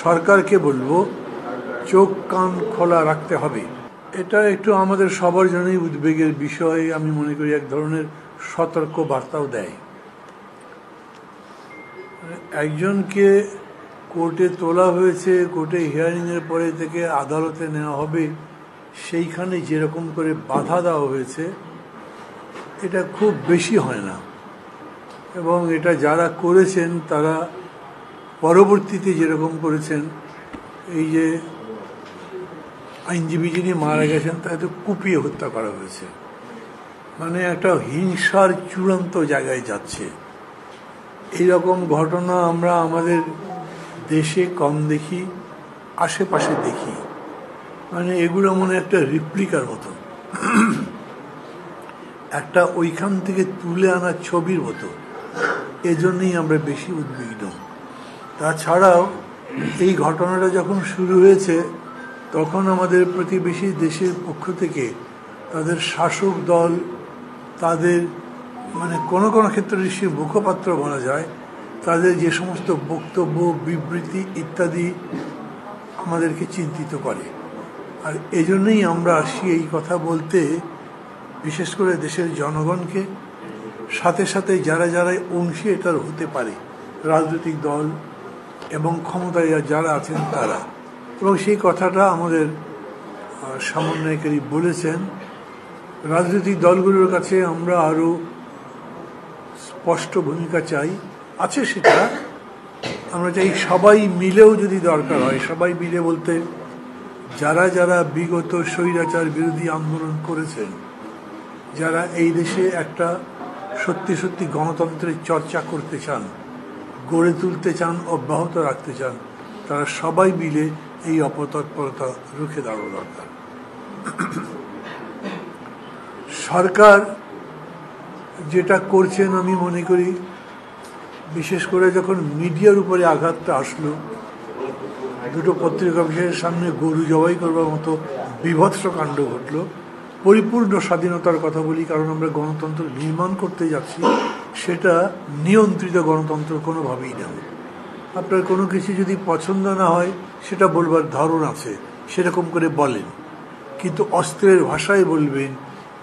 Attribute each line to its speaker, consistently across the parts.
Speaker 1: সরকারকে বলবো চোখ কান খোলা রাখতে হবে। এটা একটু আমাদের সবার জন্যই উদ্বেগের বিষয়। আমি মনে করি এক ধরনের সতর্ক বার্তাও দেয়। একজনকে কোর্টে তোলা হয়েছে, কোর্টে হিয়ারিংয়ের পরে থেকে আদালতে নেওয়া হবে, সেইখানে যেরকম করে বাধা দেওয়া হয়েছে এটা খুব বেশি হয় না। এবং এটা যারা করেছেন তারা পরবর্তীতে যেরকম করেছেন, এই যে আইনজীবী যিনি মারা গেছেন তাকে কুপিয়ে হত্যা করা হয়েছে, মানে একটা হিংসার চূড়ান্ত জায়গায় যাচ্ছে। এইরকম ঘটনা আমরা আমাদের দেশে কম দেখি, আশেপাশে দেখি। মানে এগুলো মনে একটা রিপ্লিকার মতো, একটা ওইখান থেকে তুলে আনা ছবির মতো। এজন্যই আমরা বেশি উদ্বিগ্ন। তাছাড়াও এই ঘটনাটা যখন শুরু হয়েছে তখন আমাদের প্রতিবেশী দেশের পক্ষ থেকে তাদের শাসক দল, তাদের মানে কোনো কোনো ক্ষেত্রে সে মুখপাত্র বলা যায়, তাদের যে সমস্ত বক্তব্য, বিবৃতি ইত্যাদি আমাদেরকে চিন্তিত করে। আর এজন্যই আমরা আসি এই কথা বলতে, বিশেষ করে দেশের জনগণকে, সাথে সাথে যারা যারা অংশী এটার হতে পারে, রাজনৈতিক দল এবং ক্ষমতায় যারা আছেন তারা। এবং সেই কথাটা আমাদের সমন্বয়কারী বলেছেন। রাজনৈতিক দলগুলোর কাছে আমরা আরও স্পষ্ট ভূমিকা চাই, আছে সেটা। আমরা চাই সবাই মিলেও যদি দরকার হয়, সবাই মিলে বলতে যারা যারা বিগত স্বৈরাচার বিরোধী আন্দোলন করেছেন, যারা এই দেশে একটা সত্যি সত্যি গণতন্ত্রের চর্চা করতে চান, গড়ে তুলতে চান, অব্যাহত রাখতে চান, তারা সবাই মিলে এই অপতৎপরতা রুখে দাঁড়ানো দরকার। সরকার যেটা করছেন আমি মনে করি, বিশেষ করে যখন মিডিয়ার উপরে আঘাতটা আসলো, দুটো পত্রিকা অফিসের সামনে গরু জবাই করবার মতো বীভৎস কাণ্ড ঘটল। পরিপূর্ণ স্বাধীনতার কথা বলি, কারণ আমরা গণতন্ত্র নির্মাণ করতে যাচ্ছি, সেটা নিয়ন্ত্রিত গণতন্ত্র কোনোভাবেই না। আপনার কোনো কিছু যদি পছন্দ না হয় সেটা বলবার ধরন আছে, সেরকম করে বলেন, কিন্তু অস্ত্রের ভাষায় বলবেন,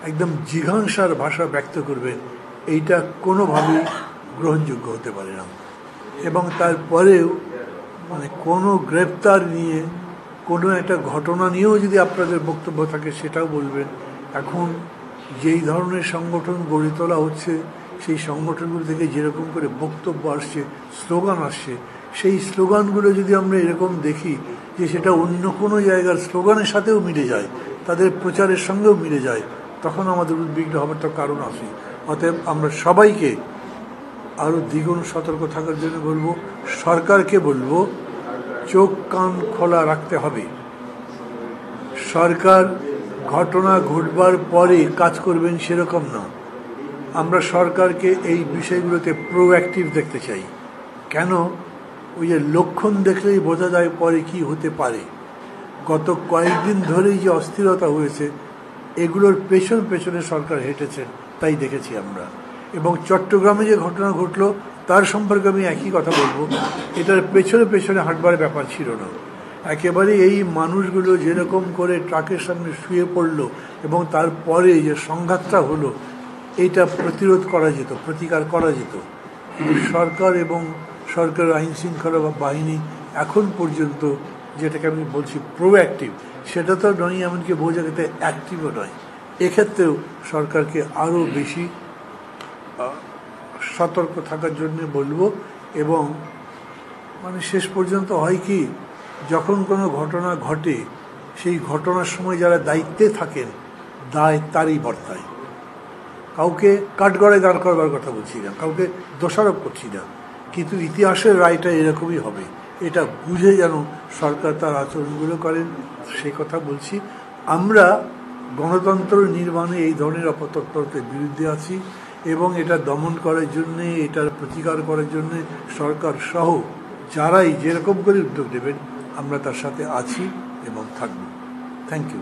Speaker 1: একদম জিঘাংসার ভাষা ব্যক্ত করবেন, এইটা কোনোভাবেই গ্রহণযোগ্য হতে পারে না। এবং তারপরেও মানে কোনো গ্রেপ্তার নিয়ে, কোনো একটা ঘটনা নিয়েও যদি আপনাদের বক্তব্য থাকে সেটাও বলবেন। এখন যেই ধরনের সংগঠন গড়ে তোলা হচ্ছে, সেই সংগঠনগুলো থেকে যেরকম করে বক্তব্য আসছে, স্লোগান আসছে, সেই স্লোগানগুলো যদি আমরা এরকম দেখি যে সেটা অন্য কোনো জায়গার স্লোগানের সাথেও মিলে যায়, তাদের প্রচারের সঙ্গেও মিলে যায়, তখন আমাদের উদ্বিগ্ন হবার তো কারণ আছে। অতএব আমরা সবাইকে আরও দ্বিগুণ সতর্ক থাকার জন্য বলবো, সরকারকে বলবো চোখ কান খোলা রাখতে হবে। সরকার ঘটনা ঘটবার পরে কাজ করবেন সেরকম না। আমরা সরকারকে এই বিষয়গুলোতে প্রোঅ্যাক্টিভ দেখতে চাই। কেন? ওই যে লক্ষণ দেখলেই বোঝা যায় পরে কি হতে পারে। গত কয়েকদিন ধরেই যে অস্থিরতা হয়েছে, এগুলোর পেছনে সরকার হেঁটেছেন, তাই দেখেছি আমরা। এবং চট্টগ্রামে যে ঘটনা ঘটলো তার সম্পর্কে আমি একই কথা বলবো, এটার পেছনে হাঁটবার ব্যাপার ছিল না। একেবারে এই মানুষগুলো যেরকম করে ট্রাকের সামনে শুয়ে পড়লো এবং তারপরে যে সংঘাতটা হলো, এটা প্রতিরোধ করা যেত, প্রতিকার করা যেত। কিন্তু সরকার এবং সরকারের আইন শৃঙ্খলা বাহিনী এখন পর্যন্ত, যেটাকে আমি বলছি প্রোঅ্যাক্টিভ, সেটা তো নয়, এমনকি বহু জায়গাতে অ্যাক্টিভও নয়। এক্ষেত্রেও সরকারকে আরও বেশি সতর্ক থাকার জন্য বলবো। এবং মানে শেষ পর্যন্ত হয় কি, যখন কোনো ঘটনা ঘটে, সেই ঘটনার সময় যারা দায়িত্বে থাকেন, দায় তারই বর্তায়। কাউকে কাঠগড়ায় দাঁড় করবার কথা বলছি না, কাউকে দোষারোপ করছি না, কিন্তু ইতিহাসের রায়টা এরকমই হবে, এটা বুঝে যেন সরকার তার আচরণগুলো করেন, সেই কথা বলছি। আমরা গণতন্ত্র নির্মাণে এই ধরনের অপতৎপরতার বিরুদ্ধে আছি এবং এটা দমন করার জন্যে, এটার প্রতিকার করার জন্যে সরকার সহ যারাই যেরকম করে উদ্যোগ নেবেন, আমরা তার সাথে আছি এবং থাকব। Thank you.